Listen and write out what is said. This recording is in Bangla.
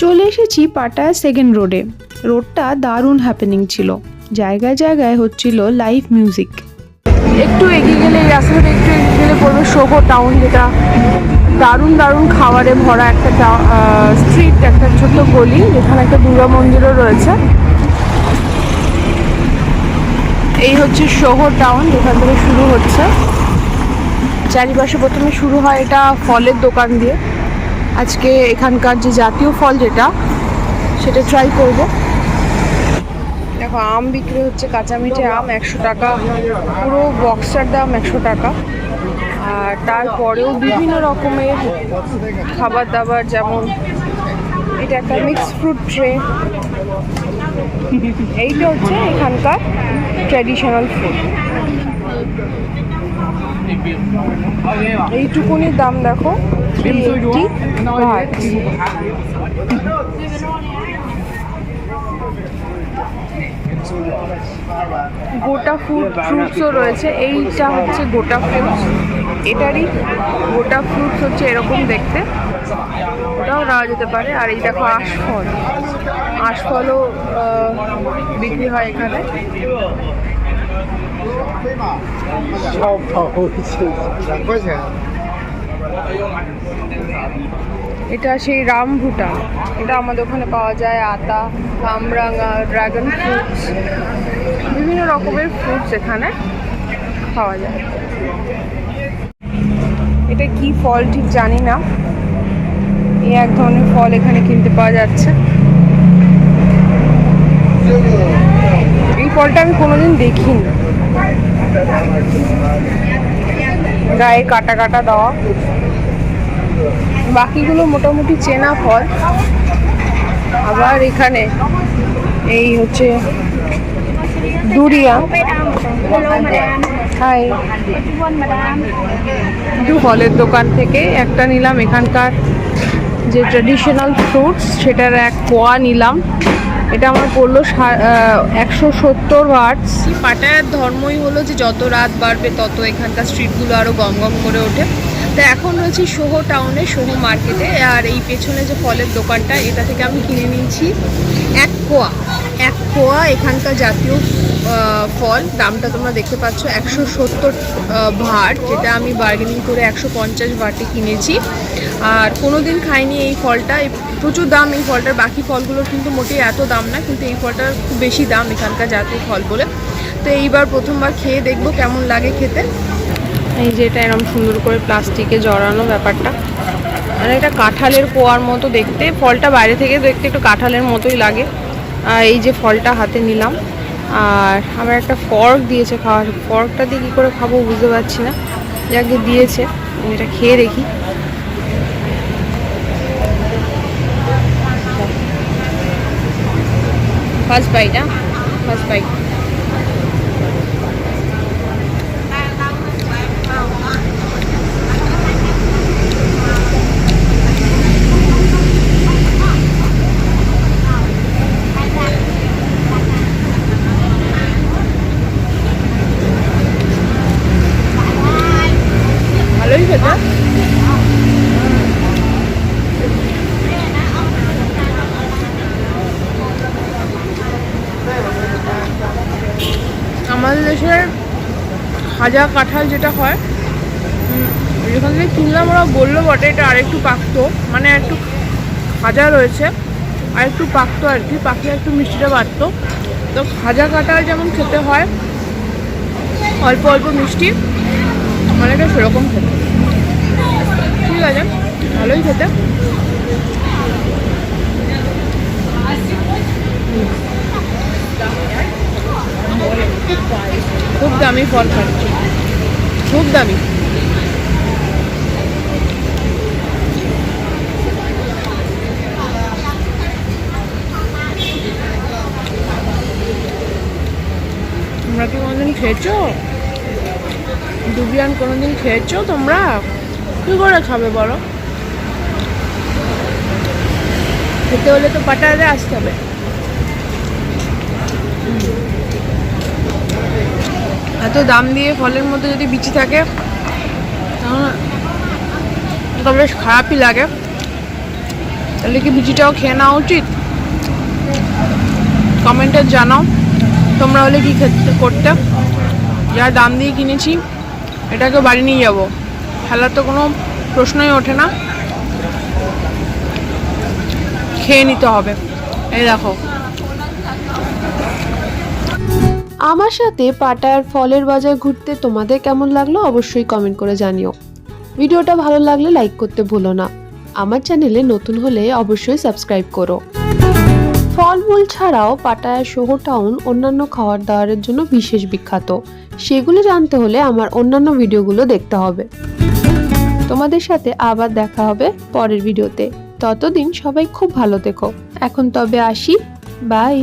চলে এসেছি পাটায়া সেকেন্ড রোডে। রোডটা দারুণ হ্যাপেনিং ছিল, জায়গায় জায়গায় হচ্ছিল লাইভ মিউজিক। একটু এগিয়ে গেলে এই রাস্তাটা একটু এগিয়ে গেলে পড়বে সোহো টাউন, যেটা দারুণ দারুণ খাবারে ভরা একটা স্ট্রিট, একটা ছোট্ট গলি যেখানে একটা দুর্গা মন্দিরও রয়েছে। এই হচ্ছে সোহো টাউন, যেখান থেকে শুরু হচ্ছে। চারিপাশে প্রথমে শুরু হয় এটা ফলের দোকান দিয়ে। আজকে এখানকার যে জাতীয় ফল যেটা, সেটা ট্রাই করব। দেখো আম বিক্রি হচ্ছে, কাঁচা মিঠে আম 100 টাকা, পুরো বক্সটার দাম 100 টাকা। আর তারপরেও বিভিন্ন রকমের খাবার দাবার, যেমন এটা একটা মিক্স ফ্রুট ট্রে। এইটা হচ্ছে এখানকার ট্র্যাডিশনাল ফুড। এইটুকুনির দাম দেখো 380 baht। গোটা ফ্রুটসও রয়েছে। এইটা হচ্ছে গোটা ফ্রুটস, এটারই গোটা ফ্রুটস হচ্ছে এরকম দেখতে, ওটাও নেওয়া যেতে পারে। আর এই দেখো আশফল, আশফলও বিক্রি হয় এখানে। এটা সেই রামভুটান, এটা আমাদের ওখানে পাওয়া যায়। আতা, কামরাঙা, ড্রাগন ফ্রুটস, বিভিন্ন রকমের ফ্রুটস এখানে পাওয়া যায়। এটা কি ফল ঠিক জানি না, এই এক ধরনের ফল এখানে কিনতে পাওয়া যাচ্ছে। এই ফলটা আমি কোনোদিন দেখিনি, গায়ে কাটা কাটা দেওয়া। বাকিগুলো মোটামুটি চেনা ফল। আবার এখানে এই হচ্ছে ডুরিয়া। হাই, দু ফলের দোকান থেকে একটা নিলাম এখানকার যে ট্র্যাডিশনাল ফ্রুটস, সেটার এক পোয়া নিলাম। এটা আমার পড়লো 170 baht। পাটায়ার ধর্মই হলো যে যত রাত বাড়বে তত এখানকার স্ট্রিটগুলো আরও গম গম করে ওঠে। তো এখন রয়েছি সোহো টাউনে, সোহো মার্কেটে। আর এই পেছনে যে ফলের দোকানটা, এটা থেকে আমি কিনে নিয়েছি এক কোয়া এখানকার জাতীয় ফল। দামটা তোমরা দেখতে পাচ্ছ 170 baht, যেটা আমি বার্গেনিং করে 150 baht-এ কিনেছি। আর কোনোদিন খাইনি এই ফলটা, প্রচুর দাম এই ফলটার। বাকি ফলগুলোর কিন্তু মোটেই এত দাম না, কিন্তু এই ফলটার খুব বেশি দাম এখানকার জাতীয় ফল বলে। তো এইবার প্রথমবার খেয়ে দেখবো কেমন লাগে খেতে। এই যে এটা এরকম সুন্দর করে প্লাস্টিকে জড়ানো ব্যাপারটা, আর এটা কাঁঠালের কোয়ার মতো দেখতে। ফলটা বাইরে থেকে দেখতে একটু কাঁঠালের মতোই লাগে। আর এই যে ফলটা হাতে নিলাম, আর আমার একটা ফর্ক দিয়েছে খাওয়ার। ফর্কটা দিয়ে কী করে খাবো বুঝতে পারছি না, যাকে দিয়েছে। এটা খেয়ে দেখি। First bite, first bite. ভালোই খেতে। আমাদের দেশের খাজা কাঁঠাল যেটা হয়, যেখান থেকে কিনলাম ওরা বললো বটে এটা আরেকটু পাকতো, মানে একটু খাজা রয়েছে আর একটু পাকতো আর কি, পাকলে একটু মিষ্টিটা বাড়তো। তো খাজা কাঁঠাল যেমন খেতে হয় অল্প অল্প মিষ্টি, মানে এটা সেরকম খেতে। ঠিক আছে, ভালোই খেতে। খুব দামি ফল খাচ্ছি, খুব দামি। তোমরা কি কোনোদিন খেয়েছো ডুবিয়ান? কোনোদিন খেয়েছো তোমরা? কি করে খাবে বলো? খেতে হলে তো পাটায়াতে আসতে হবে। এত দাম দিয়ে ফলের মধ্যে যদি বিচি থাকে তাহলে তো বেশ খারাপই লাগে। তাহলে কি বিচিটাও খেয়ে নেওয়া উচিত? কমেন্টে জানাও তোমরা হলে কি করতে। যা দাম দিয়ে কিনেছি এটাকে বাড়ি নিয়ে যাবো, ফেলার তো কোনো প্রশ্নই ওঠে না, খেয়ে নিতে হবে। এই দেখো, আমার সাথে পাটায়ার ফলের বাজার ঘুরতে তোমাদের কেমন লাগলো অবশ্যই কমেন্ট করে জানিও। ভিডিওটা ভালো লাগলে লাইক করতে ভুলো না। আমার চ্যানেলে নতুন হলে অবশ্যই সাবস্ক্রাইব করো। ফলমূল ছাড়াও পাটায়া শহর টাউন অন্যান্য খাবার দাবারের জন্য বিশেষ বিখ্যাত। সেগুলো জানতে হলে আমার অন্যান্য ভিডিওগুলো দেখতে হবে। তোমাদের সাথে আবার দেখা হবে পরের ভিডিওতে। ততদিন সবাই খুব ভালো থেকো। এখন তবে আসি, বাই।